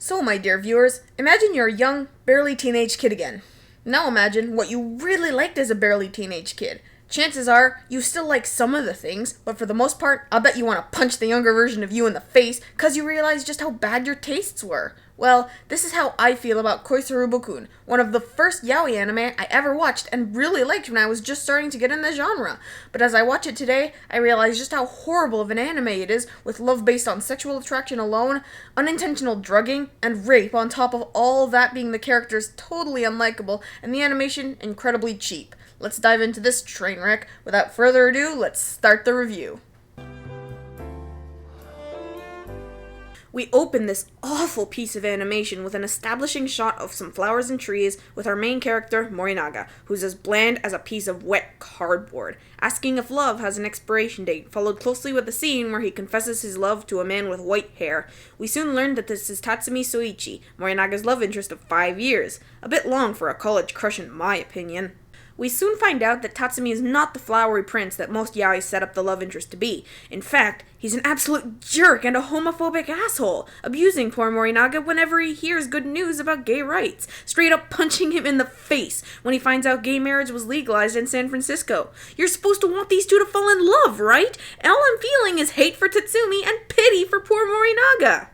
So, my dear viewers, imagine you're a young, barely teenage kid again. Now imagine what you really liked as a barely teenage kid. Chances are, you still like some of the things, but for the most part, I'll bet you want to punch the younger version of you in the face because you realize just how bad your tastes were. Well, this is how I feel about koisuru boukun, one of the first yaoi anime I ever watched and really liked when I was just starting to get in the genre. But as I watch it today, I realize just how horrible of an anime it is, with love based on sexual attraction alone, unintentional drugging, and rape on top of all that being the characters totally unlikable, and the animation incredibly cheap. Let's dive into this train wreck. Without further ado, let's start the review. We open this awful piece of animation with an establishing shot of some flowers and trees with our main character, Morinaga, who's as bland as a piece of wet cardboard, asking if love has an expiration date, followed closely with a scene where he confesses his love to a man with white hair. We soon learn that this is Tatsumi Soichi, Morinaga's love interest of 5 years. A bit long for a college crush in my opinion. We soon find out that Tatsumi is not the flowery prince that most yaoi set up the love interest to be. In fact, he's an absolute jerk and a homophobic asshole, abusing poor Morinaga whenever he hears good news about gay rights, straight up punching him in the face when he finds out gay marriage was legalized in San Francisco. You're supposed to want these two to fall in love, right? All I'm feeling is hate for Tatsumi and pity for poor Morinaga.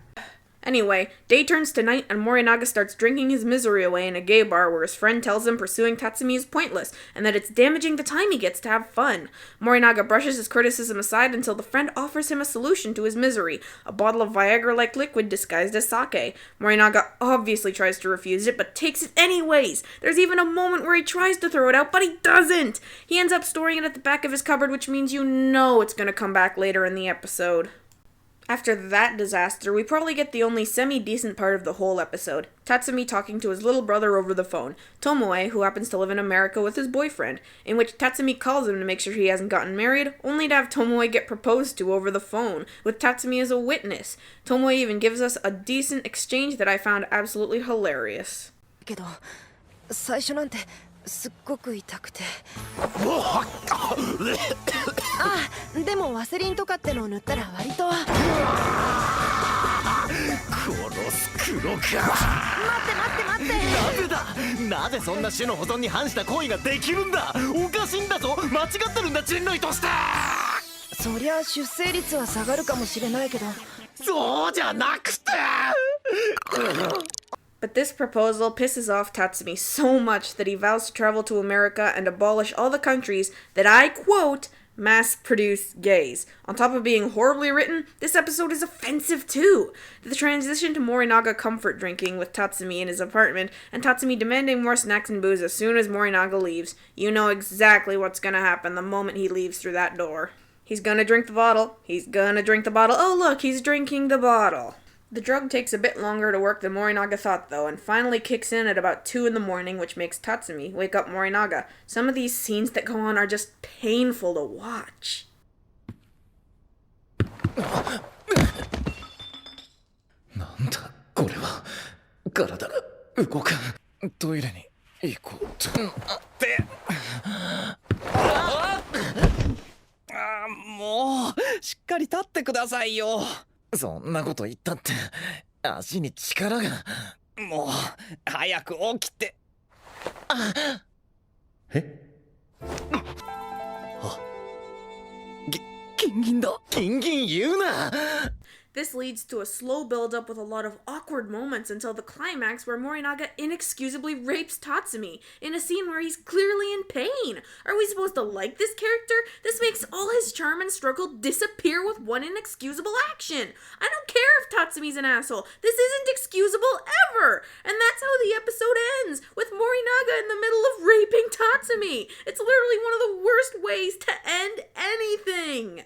Anyway, day turns to night and Morinaga starts drinking his misery away in a gay bar where his friend tells him pursuing Tatsumi is pointless and that it's damaging the time he gets to have fun. Morinaga brushes his criticism aside until the friend offers him a solution to his misery, a bottle of Viagra-like liquid disguised as sake. Morinaga obviously tries to refuse it but takes it anyways. There's even a moment where he tries to throw it out but he doesn't. He ends up storing it at the back of his cupboard, which means you know it's gonna come back later in the episode. After that disaster, we probably get the only semi-decent part of the whole episode, Tatsumi talking to his little brother over the phone, Tomoe, who happens to live in America with his boyfriend, in which Tatsumi calls him to make sure he hasn't gotten married, only to have Tomoe get proposed to over the phone, with Tatsumi as a witness. Tomoe even gives us a decent exchange that I found absolutely hilarious. 最初なんてすっごく痛くてでもワセリンとかってのを塗ったら割と殺す黒か待ってなんでだなぜそんな種の保存に反した行為ができるんだおかしいんだぞ間違ってるんだ人類としてそりゃ出生率は下がるかもしれないけどそうじゃなくてBut this proposal pisses off Tatsumi so much that he vows to travel to America and abolish all the countries that, I quote, mass-produce gays. On top of being horribly written, this episode is offensive too. The transition to Morinaga comfort drinking with Tatsumi in his apartment, and Tatsumi demanding more snacks and booze as soon as Morinaga leaves. You know exactly what's gonna happen the moment he leaves through that door. He's gonna drink the bottle. Oh look, he's drinking the bottle. The drug takes a bit longer to work than Morinaga thought, though, and finally kicks in at about 2 in the morning, which makes Tatsumi wake up Morinaga. Some of these scenes that go on are just painful to watch. なんだこれは体が動かんトイレに行こうとってもうしっかり立ってくださいよそんなこと言ったって足に力がもう早く起きて金銀だ金銀言うな This leads to a slow build-up with a lot of awkward moments until the climax where Morinaga inexcusably rapes Tatsumi in a scene where he's clearly in pain. Are we supposed to like this character? This makes all his charm and struggle disappear with one inexcusable action. I don't care if Tatsumi's an asshole. This isn't excusable ever. And that's how the episode ends, with Morinaga in the middle of raping Tatsumi. It's literally one of the worst ways to end anything.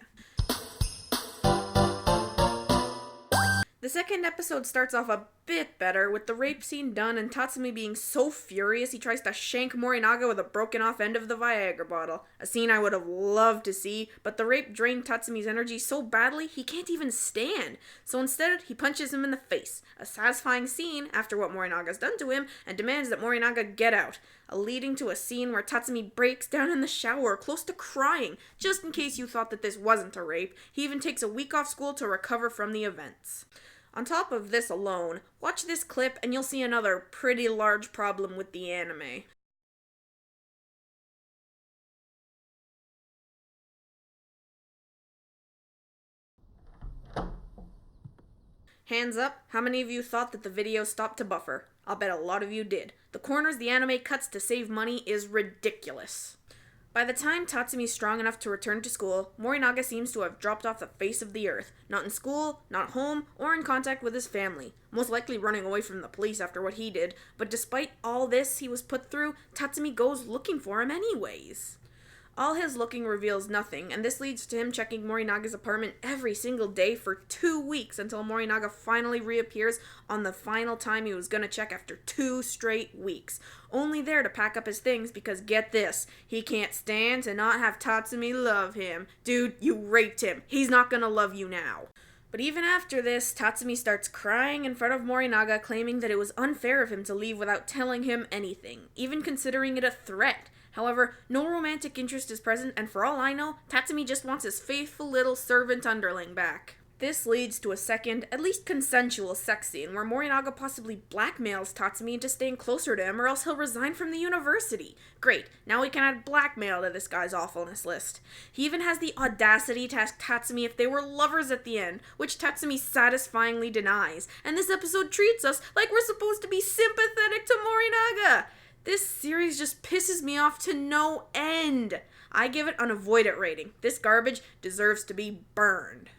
The second episode starts off a bit better, with the rape scene done and Tatsumi being so furious he tries to shank Morinaga with a broken off end of the Viagra bottle. A scene I would have loved to see, but the rape drained Tatsumi's energy so badly he can't even stand. So instead, he punches him in the face. A satisfying scene after what Morinaga's done to him, and demands that Morinaga get out. Leading to a scene where Tatsumi breaks down in the shower, close to crying. Just in case you thought that this wasn't a rape, he even takes a week off school to recover from the events. On top of this alone, watch this clip and you'll see another pretty large problem with the anime. Hands up, how many of you thought that the video stopped to buffer? I'll bet a lot of you did. The corners the anime cuts to save money is ridiculous. By the time Tatsumi's strong enough to return to school, Morinaga seems to have dropped off the face of the earth. Not in school, not home, or in contact with his family. Most likely running away from the police after what he did, but despite all this he was put through, Tatsumi goes looking for him anyways. All his looking reveals nothing, and this leads to him checking Morinaga's apartment every single day for 2 weeks until Morinaga finally reappears on the final time he was gonna check after 2 straight weeks. Only there to pack up his things because, get this, he can't stand to not have Tatsumi love him. Dude, you raped him. He's not gonna love you now. But even after this, Tatsumi starts crying in front of Morinaga, claiming that it was unfair of him to leave without telling him anything, even considering it a threat. However, no romantic interest is present, and for all I know, Tatsumi just wants his faithful little servant underling back. This leads to a second, at least consensual sex scene where Morinaga possibly blackmails Tatsumi into staying closer to him or else he'll resign from the university. Great, now we can add blackmail to this guy's awfulness list. He even has the audacity to ask Tatsumi if they were lovers at the end, which Tatsumi satisfyingly denies, and this episode treats us like we're supposed to be sympathetic to Morinaga. This series just pisses me off to no end. I give it an avoid it rating. This garbage deserves to be burned.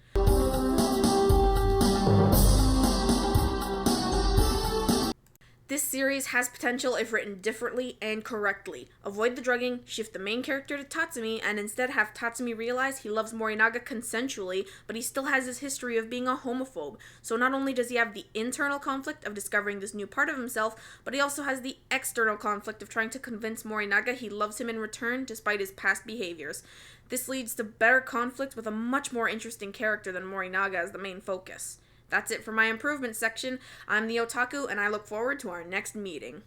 This series has potential if written differently and correctly. Avoid the drugging, shift the main character to Tatsumi, and instead have Tatsumi realize he loves Morinaga consensually, but he still has his history of being a homophobe. So not only does he have the internal conflict of discovering this new part of himself, but he also has the external conflict of trying to convince Morinaga he loves him in return despite his past behaviors. This leads to better conflict with a much more interesting character than Morinaga as the main focus. That's it for my improvement section. I'm the Otaku, and I look forward to our next meeting.